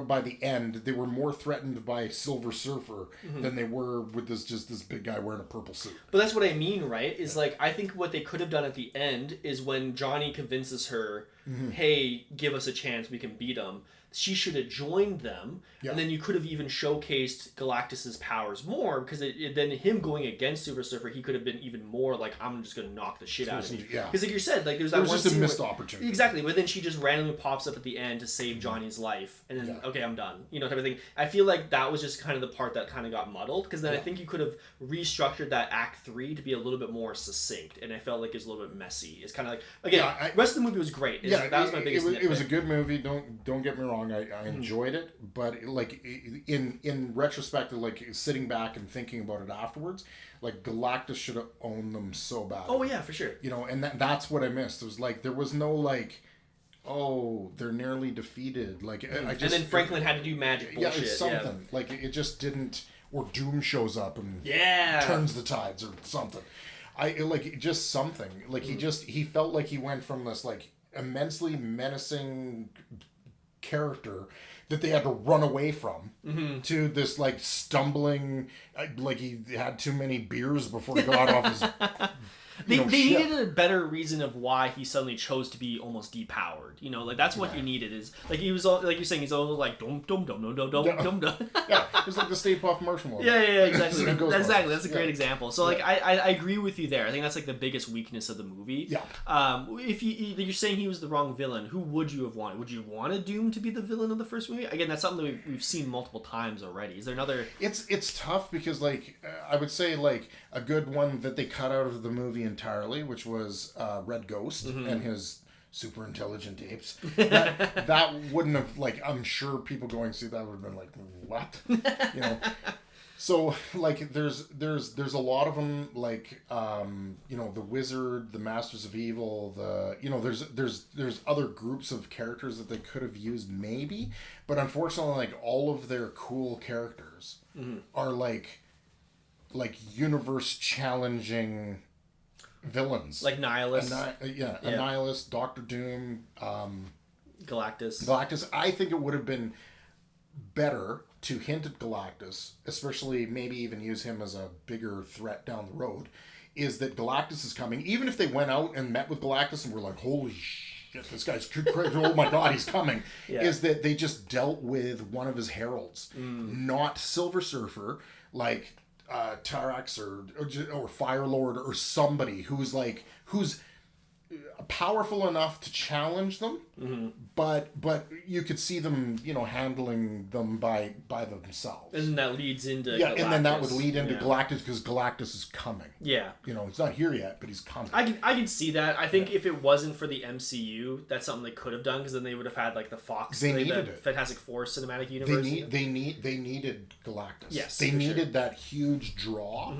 by the end. They were more threatened by Silver Surfer than they were with this big guy wearing a purple suit. But that's what I mean, right? Is like I think what they could have done at the end is when Johnny convinces her, "Hey, give us a chance, we can beat him." She should have joined them, and then you could have even showcased Galactus's powers more because then him going against Silver Surfer, he could have been even more like, I'm just gonna knock the shit out of you. Yeah. Because like you said, like there's that one one just scene a missed opportunity. Exactly, but then she just randomly pops up at the end to save Johnny's life, and then okay, I'm done. You know, type of thing. I feel like that was just kind of the part that kind of got muddled because then I think you could have restructured that Act 3 to be a little bit more succinct, and I felt like it's a little bit messy. It's kind of like again, the rest of the movie was great. That was my biggest. It was a good movie. Don't get me wrong. I enjoyed it, but in retrospect, like sitting back and thinking about it afterwards, like Galactus should have owned them so bad. Oh yeah, for sure. You know, and that's what I missed. It was like there was no like, oh, they're nearly defeated. Like I just, and then Franklin had to do magic bullshit. Yeah, it's something. Yeah. Like it just didn't. Or Doom shows up and turns the tides or something. Just something. Like he felt like he went from this like immensely menacing character that they had to run away from to this like stumbling, like he had too many beers before he got off his They needed a better reason of why he suddenly chose to be almost depowered. You know, like that's what you needed. Is like he was all, like you're saying, he's all like dum dum dum dum dum dum dum dum. Yeah, it was like the Stay Puft Marshmallow. Yeah, exactly. Exactly. That's a great example. So like I agree with you there. I think that's like the biggest weakness of the movie. Yeah. If you're saying he was the wrong villain, who would you have wanted? Would you want a Doom to be the villain of the first movie? Again, that's something that we've seen multiple times already. Is there another? It's tough because like I would say like a good one that they cut out of the movie entirely, which was Red Ghost and his super intelligent apes. That wouldn't have, like, I'm sure people going to see that would have been like, what? You know. So like there's a lot of them, like you know, the Wizard, the Masters of Evil, there's other groups of characters that they could have used maybe, but unfortunately like all of their cool characters are like universe challenging villains, like Nihilus. Nihilus, Doctor Doom, Galactus. I think it would have been better to hint at Galactus, especially maybe even use him as a bigger threat down the road, is that Galactus is coming. Even if they went out and met with Galactus and were like, holy shit, this guy's crazy, oh my god, he's coming, is that they just dealt with one of his heralds, not Silver Surfer, like Tarax or Firelord or somebody who's powerful enough to challenge them, but you could see them, you know, handling them by themselves. And that leads into Galactus. And then that would lead into Galactus because Galactus is coming. Yeah, you know, he's not here yet, but he's coming. I can see that. I think if it wasn't for the MCU, that's something they could have done because then they would have had like the Fox, the Fantastic Four cinematic universe. They needed Galactus. Yes, they needed that huge draw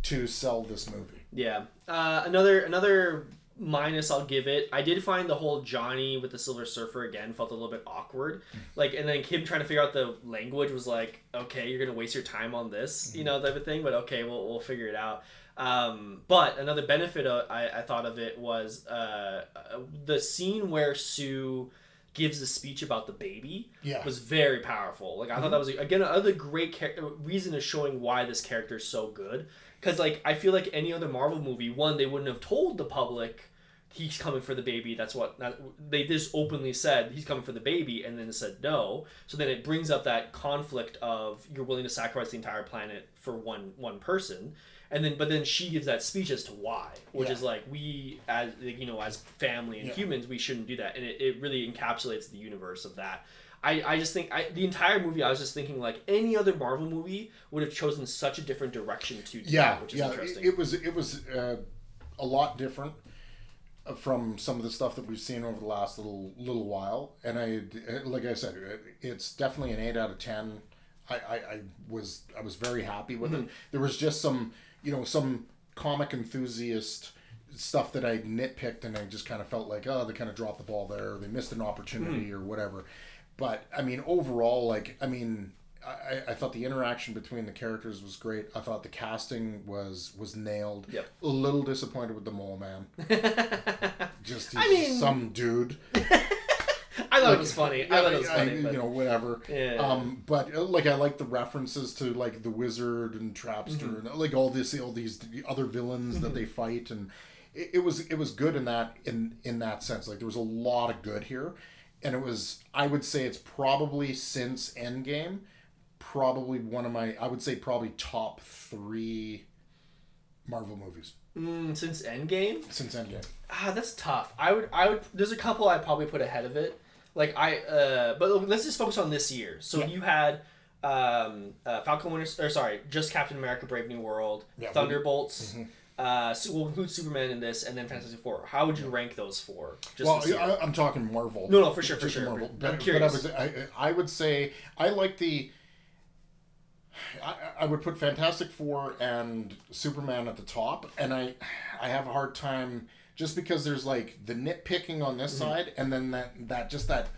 to sell this movie. Yeah, another minus I'll give it. I did find the whole Johnny with the Silver Surfer again felt a little bit awkward. Like, and then Kim trying to figure out the language was like, okay, you're gonna waste your time on this, you know, type of thing. But okay, we'll figure it out. But another benefit I thought of it was the scene where Sue gives a speech about the baby was very powerful. Like I thought that was again another great reason of showing why this character is so good. Because like I feel like any other Marvel movie, one, they wouldn't have told the public he's coming for the baby. That's what they just openly said he's coming for the baby, and then said no. So then it brings up that conflict of you're willing to sacrifice the entire planet for one person. And then, but then she gives that speech as to why, which is like we, as as family and humans, we shouldn't do that, and it really encapsulates the universe of that. I just think the entire movie, I was just thinking like any other Marvel movie would have chosen such a different direction to do that, which is interesting. It was a lot different from some of the stuff that we've seen over the last little while, and like I said, it's definitely an 8 out of 10. I was very happy with it. There was just some comic enthusiast stuff that I nitpicked, and I just kind of felt like, oh, they kind of dropped the ball there, or they missed an opportunity or whatever. But I mean, overall, I thought the interaction between the characters was great. I thought the casting was nailed. Yep. A little disappointed with the Mole Man. Some dude. I thought it was funny. I thought it was funny. Whatever. Yeah. But I like the references to like the Wizard and Trapster and like all these other villains that they fight, and it was good in that sense. Like there was a lot of good here, and it was, I would say it's probably since Endgame, probably one of my, I would say probably top 3 Marvel movies. Since Endgame? Since Endgame. That's tough. I would. There's a couple I'd probably put ahead of it. Like but let's just focus on this year. So you had Falcon just Captain America: Brave New World, Thunderbolts. We'll include Superman in this, and then Fantastic Four. How would you rank those 4? I'm talking Marvel. No, for sure. Marvel. I'm curious. I would say I like the. I would put Fantastic Four and Superman at the top, and I have a hard time just because there's like the nitpicking on this side, and then that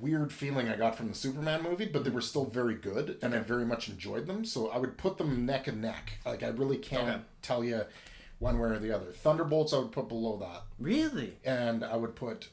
weird feeling I got from the Superman movie, but they were still very good, and I very much enjoyed them. So I would put them neck and neck. Like I really can't tell you one way or the other. Thunderbolts I would put below that. Really? And I would put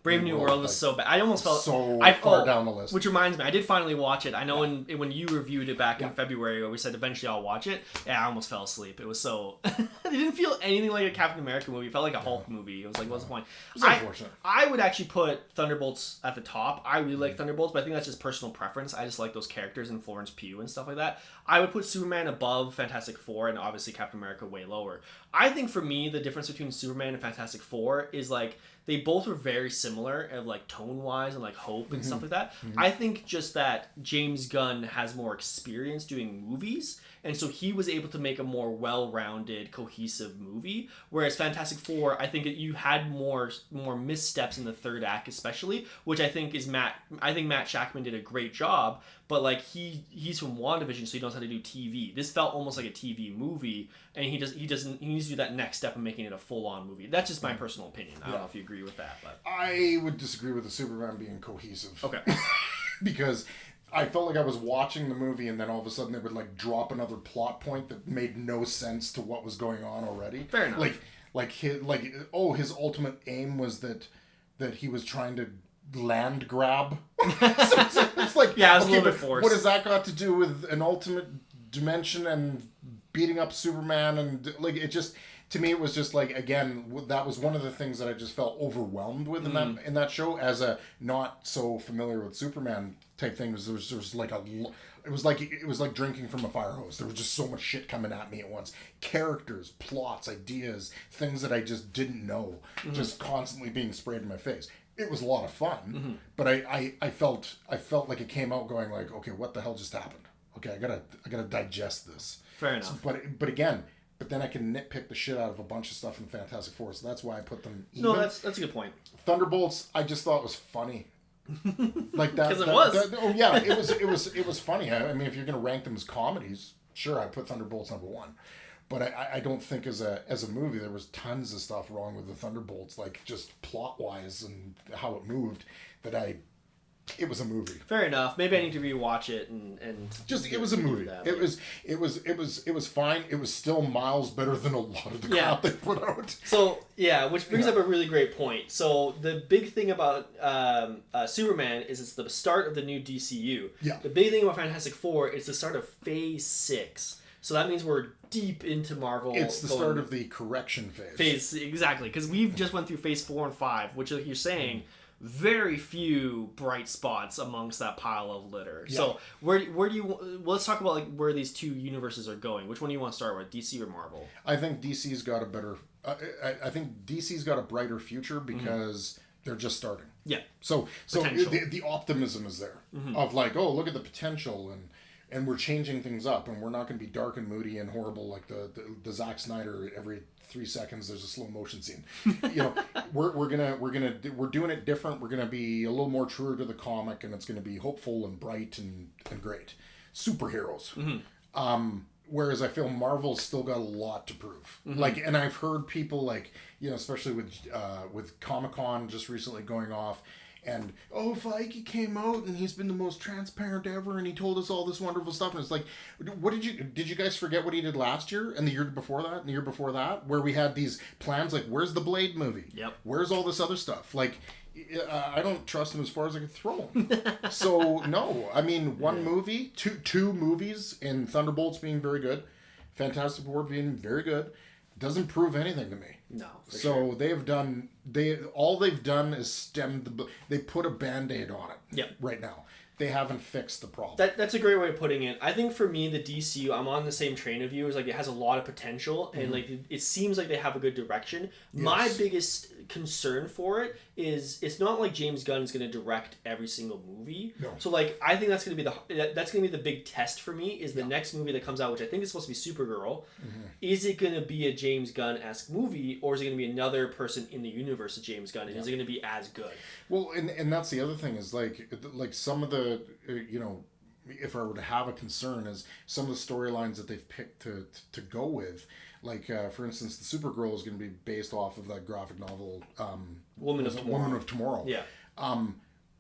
Brave New World was so bad. I almost felt far down the list. Which reminds me, I did finally watch it. I know when you reviewed it back in February, where we said eventually I'll watch it. Yeah, I almost fell asleep. It was so it didn't feel anything like a Captain America movie. It felt like a Hulk movie. It was like, what's the point? It was unfortunate. I would actually put Thunderbolts at the top. I really like Thunderbolts, but I think that's just personal preference. I just like those characters and Florence Pugh and stuff like that. I would put Superman above Fantastic Four, and obviously Captain America way lower. I think for me, the difference between Superman and Fantastic Four is like they both were very similar of like tone wise and like hope and stuff like that. I think just that James Gunn has more experience doing movies, and so he was able to make a more well-rounded, cohesive movie. Whereas Fantastic Four, I think you had more missteps in the third act, especially, which I think Matt Shakman did a great job. But like he's from WandaVision, so he knows how to do TV. This felt almost like a TV movie, and he needs to do that next step of making it a full-on movie. That's just my personal opinion. I don't know if you agree with that, but I would disagree with the Superman being cohesive. Okay. Because I felt like I was watching the movie, and then all of a sudden they would like drop another plot point that made no sense to what was going on already. Fair enough. His ultimate aim was that he was trying to land grab. It's like, yeah, it's a little bit forced. What has that got to do with an ultimate dimension and beating up Superman? And like it just, to me, it was just like, again, that was one of the things that I just felt overwhelmed with in that show as a not so familiar with Superman type thing. There was like it was like drinking from a fire hose. There was just so much shit coming at me at once. Characters, plots, ideas, things that I just didn't know, just constantly being sprayed in my face. It was a lot of fun, but I felt like it came out going like, okay, what the hell just happened? Okay, I gotta digest this. Fair enough. But then I can nitpick the shit out of a bunch of stuff in Fantastic Four, so that's why I put them even. No, that's a good point. Thunderbolts, I just thought was funny. Like that. Because it was. It was funny. I mean, if you're gonna rank them as comedies, sure, I put Thunderbolts number 1. But I don't think as a movie there was tons of stuff wrong with the Thunderbolts, like just plot wise and how it moved, that I it was a movie. Fair enough. Maybe I need to rewatch it and just it was a movie. It was fine. It was still miles better than a lot of the crap they put out. So yeah, which brings up a really great point. So the big thing about Superman is it's the start of the new DCU. Yeah. The big thing about Fantastic Four is the start of Phase 6. So that means we're deep into Marvel. It's the start of the correction phase. Exactly, because we've just went through Phase 4 and 5, which, like you're saying, very few bright spots amongst that pile of litter. Yeah. So where do you? Let's talk about like where these two universes are going. Which one do you want to start with, DC or Marvel? I think DC's got a better. I think DC's got a brighter future because they're just starting. Yeah. So the optimism is there of like, oh, look at the potential and we're changing things up and we're not going to be dark and moody and horrible like the Zack Snyder every 3 seconds there's a slow motion scene. You know, we're doing it different. We're gonna be a little more truer to the comic, and it's gonna be hopeful and bright and great. Superheroes. Whereas I feel Marvel's still got a lot to prove. Like, and I've heard people like, you know, especially with Comic-Con just recently going off. And, oh, Feige came out and he's been the most transparent ever and he told us all this wonderful stuff. And it's like, what did you guys forget what he did last year and the year before that and the year before that? Where we had these plans like, where's the Blade movie? Yep. Where's all this other stuff? Like, I don't trust him as far as I can throw him. So, no. I mean, one movie, two movies in Thunderbolts being very good, Fantastic Four being very good, doesn't prove anything to me. No. So they've done all they've done is stemmed they put a Band-Aid on it. Yep. Right now. They haven't fixed the problem. That's a great way of putting it. I think for me, the DCU, I'm on the same train of you. Is like it has a lot of potential, and like it seems like they have a good direction. Yes. My biggest concern for it is it's not like James Gunn is going to direct every single movie. No. So like I think that's going to be the big test for me is the next movie that comes out, which I think is supposed to be Supergirl. Is it going to be a James Gunn-esque movie, or is it going to be another person in the universe of James Gunn, and is it going to be as good? Well, and that's the other thing is like some of the you know, if I were to have a concern is some of the storylines that they've picked to go with. Like, for instance, the Supergirl is going to be based off of that graphic novel, Woman of Tomorrow. Yeah.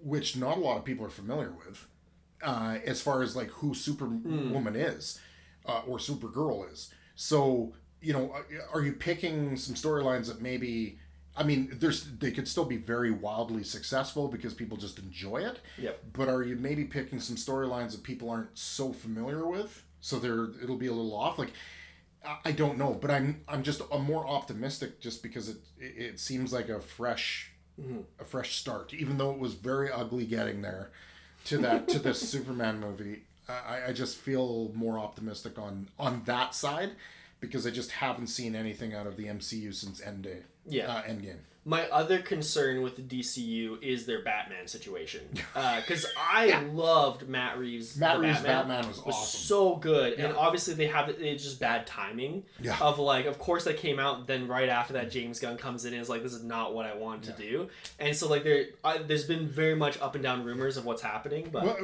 Which not a lot of people are familiar with, as far as like who Superwoman is, or Supergirl is. So, you know, are you picking some storylines that maybe, I mean, they could still be very wildly successful because people just enjoy it. Yep. But are you maybe picking some storylines that people aren't so familiar with, so it'll be a little off? Like, I don't know, but I'm more optimistic just because it seems like a fresh start, even though it was very ugly getting there to this Superman movie. I just feel more optimistic on that side because I just haven't seen anything out of the MCU since Endgame. My other concern with the DCU is their Batman situation. Because I loved Matt Reeves' Batman was awesome. So good. Yeah. And obviously it's just bad timing. Yeah. Of course that came out, then right after that James Gunn comes in and is like, this is not what I want to do. And so like there's been very much up and down rumors of what's happening. But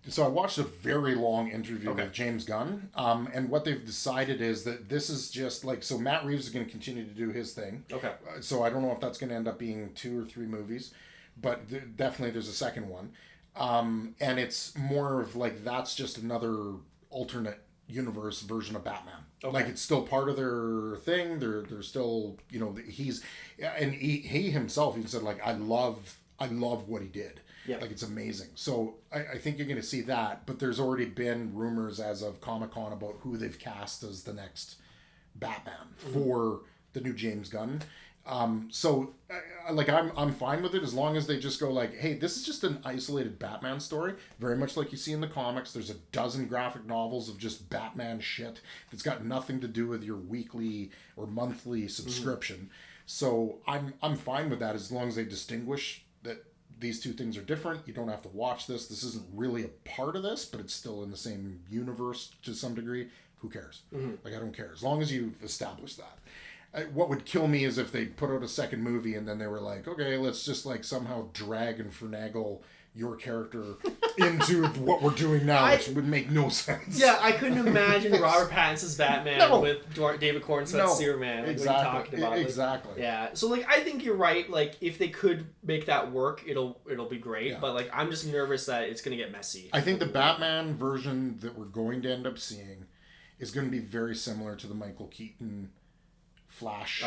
So I watched a very long interview with James Gunn, and what they've decided is that this is just like, so Matt Reeves is going to continue to do his thing. Okay. So I don't know if that's going to end up being 2 or 3 movies, but definitely there's a second one. And it's more of like, that's just another alternate universe version of Batman. Okay. Like it's still part of their thing. They're still, you know, he himself even said like, I love what he did. Yeah. Like, it's amazing. So I think you're going to see that, but there's already been rumors as of Comic-Con about who they've cast as the next Batman for the new James Gunn. So I'm fine with it as long as they just go like, hey, this is just an isolated Batman story, very much like you see in the comics. There's a dozen graphic novels of just Batman shit that's got nothing to do with your weekly or monthly subscription. So I'm fine with that as long as they distinguish that these two things are different. You don't have to watch this. This isn't really a part of this, but it's still in the same universe to some degree. Who cares? Like, I don't care. As long as you've established that. What would kill me is if they put out a second movie and then they were like, okay, let's just like somehow drag and finagle your character into what we're doing now, which would make no sense. Yeah, I couldn't imagine Robert Pattinson's Batman with David Cornsweet's Superman. Like, exactly. What are you talking about? Exactly. Like, yeah. So like, I think you're right. Like, if they could make that work, it'll be great. Yeah. But like, I'm just nervous that it's gonna get messy. I think the Batman version that we're going to end up seeing is going to be very similar to the Michael Keaton Flash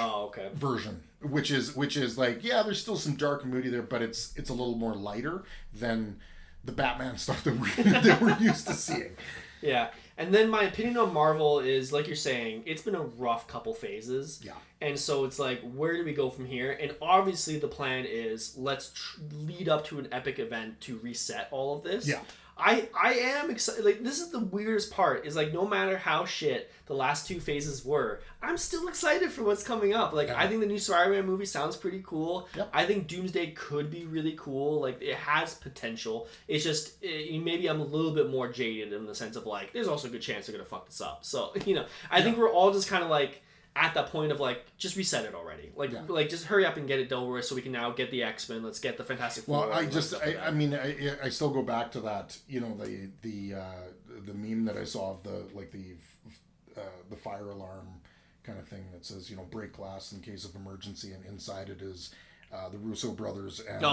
version, which is like, yeah, there's still some dark and moody there, but it's a little more lighter than the Batman stuff that we're used to seeing. Yeah. And then my opinion on Marvel is, like you're saying, it's been a rough couple phases. Yeah. And so it's like, where do we go from here? And obviously the plan is, let's lead up to an epic event to reset all of this. Yeah. I am excited. Like, this is the weirdest part, is like, no matter how shit the last two phases were, I'm still excited for what's coming up. Like, I think the new Spider-Man movie sounds pretty cool. Yep. I think Doomsday could be really cool. Like, it has potential. It's just, maybe I'm a little bit more jaded in the sense of like, there's also a good chance they're going to fuck this up. So, I think we're all just kind of like, at that point of like, just reset it already. Like, like just hurry up and get it done with so we can now get the X-Men. Let's get the Fantastic Four. Well, I still go back to that, the meme that I saw of the fire alarm kind of thing that says, break glass in case of emergency, and inside it is the Russo brothers and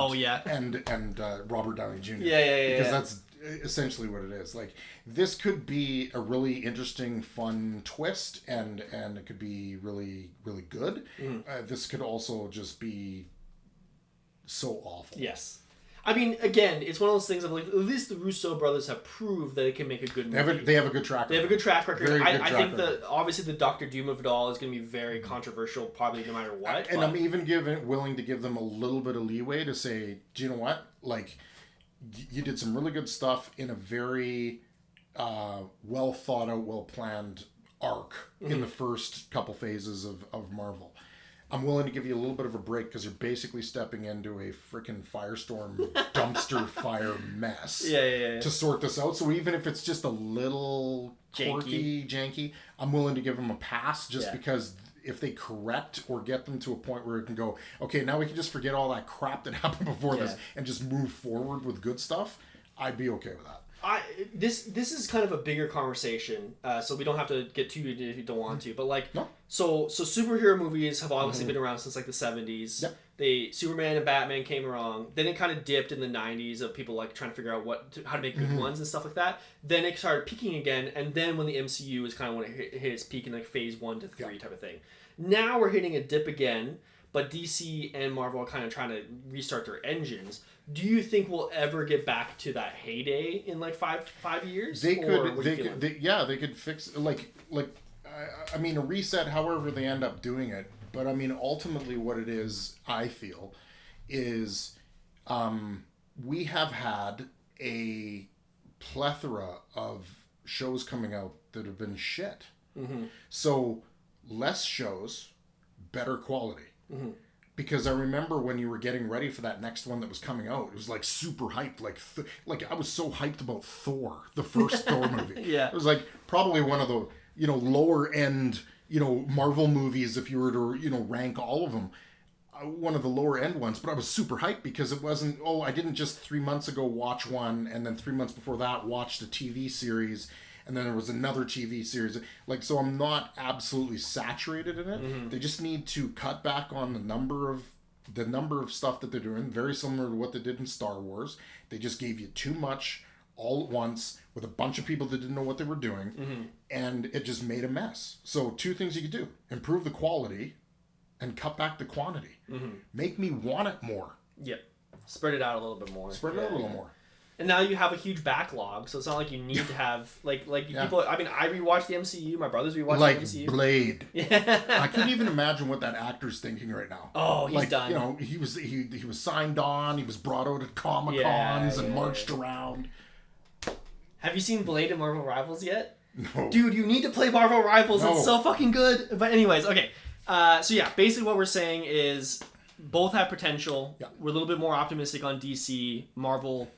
and Robert Downey Jr. Because that's essentially what it is. Like, this could be a really interesting, fun twist, and it could be really, really good. This could also just be so awful. Yes. I mean, again, it's one of those things of like, at least the Russo brothers have proved that they can make a good movie. They have a good track record. They have a good track record. Very good I track think record. obviously the Doctor Doom of it all is going to be very controversial, probably no matter what. And I'm even willing to give them a little bit of leeway to say, do you know what? Like, you did some really good stuff in a very well thought out, well planned arc in the first couple phases of Marvel. I'm willing to give you a little bit of a break because you're basically stepping into a freaking firestorm dumpster fire mess to sort this out. So even if it's just a little quirky, janky, I'm willing to give them a pass just because if they correct or get them to a point where it can go, okay, now we can just forget all that crap that happened before this and just move forward with good stuff, I'd be okay with that. This is kind of a bigger conversation, so we don't have to get too deep if you don't want to. But like, so superhero movies have obviously been around since like the 70s. Yep. Superman and Batman came along. Then it kind of dipped in the 90s of people like trying to figure out how to make good ones and stuff like that. Then it started peaking again, and then when the MCU was kind of when it hit its peak in like phase 1 to 3 type of thing. Now we're hitting a dip again, but DC and Marvel are kind of trying to restart their engines. Do you think we'll ever get back to that heyday in like five years? They could fix I mean, a reset, however they end up doing it. But I mean, ultimately, what it is, I feel, is we have had a plethora of shows coming out that have been shit. So less shows, better quality. Because I remember when you were getting ready for that next one that was coming out, it was like super hyped. Like I was so hyped about Thor, the first Thor movie. It was like probably one of the lower end Marvel movies if you were to rank all of them. One of the lower end ones, but I was super hyped because it wasn't. Oh, I didn't just 3 months ago watch one, and then 3 months before that watched a TV series. And then there was another TV series. So I'm not absolutely saturated in it. They just need to cut back on the number of stuff that they're doing. Very similar to what they did in Star Wars. They just gave you too much all at once with a bunch of people that didn't know what they were doing. And it just made a mess. So 2 things you could do. Improve the quality and cut back the quantity. Make me want it more. Yep. Spread it out a little bit more. Spread it out a little more. And now you have a huge backlog, so it's not like you need to have people. I mean, I rewatched the MCU. My brothers rewatched the MCU. Blade. I couldn't even imagine what that actor's thinking right now. Oh, he's done. He was signed on. He was brought out at Comic-Cons and marched around. Have you seen Blade and Marvel Rivals yet? No. Dude, you need to play Marvel Rivals. No. It's so fucking good. But anyways, okay. So yeah, basically what we're saying is both have potential. Yeah. We're a little bit more optimistic on DC. Marvel,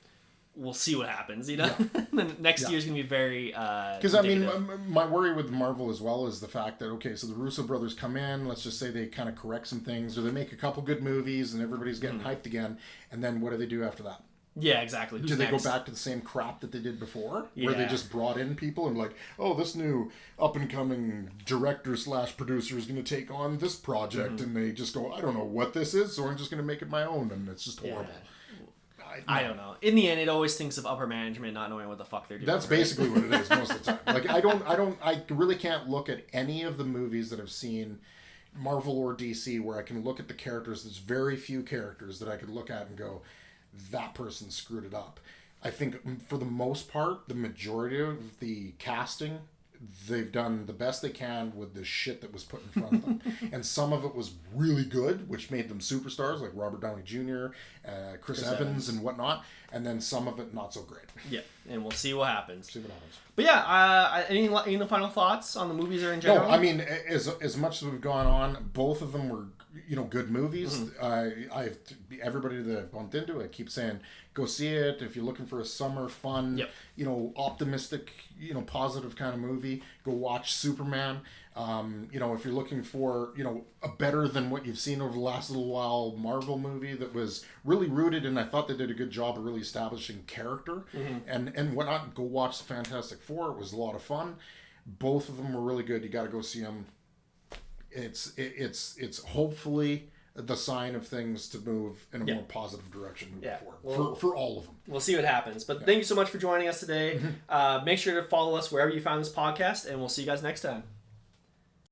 we'll see what happens, the next year's gonna be very because I mean my worry with Marvel as well is the fact that okay, so the Russo brothers come in, let's just say they kind of correct some things, or they make a couple good movies and everybody's getting hyped again, and then what do they do after that? Yeah, exactly. Who's Do they next? go back to the same crap that they did before? Yeah. Where they just brought in people and like, oh, this new up-and-coming director/producer is going to take on this project. And they just go, I don't know what this is, so I'm just going to make it my own. And it's just horrible. I don't know. In the end, it always thinks of upper management not knowing what the fuck they're doing. That's basically what it is most of the time. Like, I really can't look at any of the movies that I've seen, Marvel or DC, where I can look at the characters. There's very few characters that I could look at and go, that person screwed it up. I think for the most part, the majority of the casting, they've done the best they can with the shit that was put in front of them. And some of it was really good, which made them superstars, like Robert Downey Jr., Chris Evans, and whatnot. And then some of it not so great. Yeah, and we'll see what happens. See what happens. But yeah, any final thoughts on the movies or in general? No, I mean, as much as we've gone on, both of them were, good movies. Everybody that I've bumped into, I keep saying, go see it. If you're looking for a summer fun, optimistic, positive kind of movie, go watch Superman. If you're looking for, a better than what you've seen over the last little while Marvel movie that was really rooted, and I thought they did a good job of really establishing character and whatnot, go watch the Fantastic Four. It was a lot of fun. Both of them were really good. You got to go see them. It's hopefully the sign of things to move in a more positive direction moving forward for all of them. We'll see what happens. But thank you so much for joining us today. Make sure to follow us wherever you found this podcast, and we'll see you guys next time.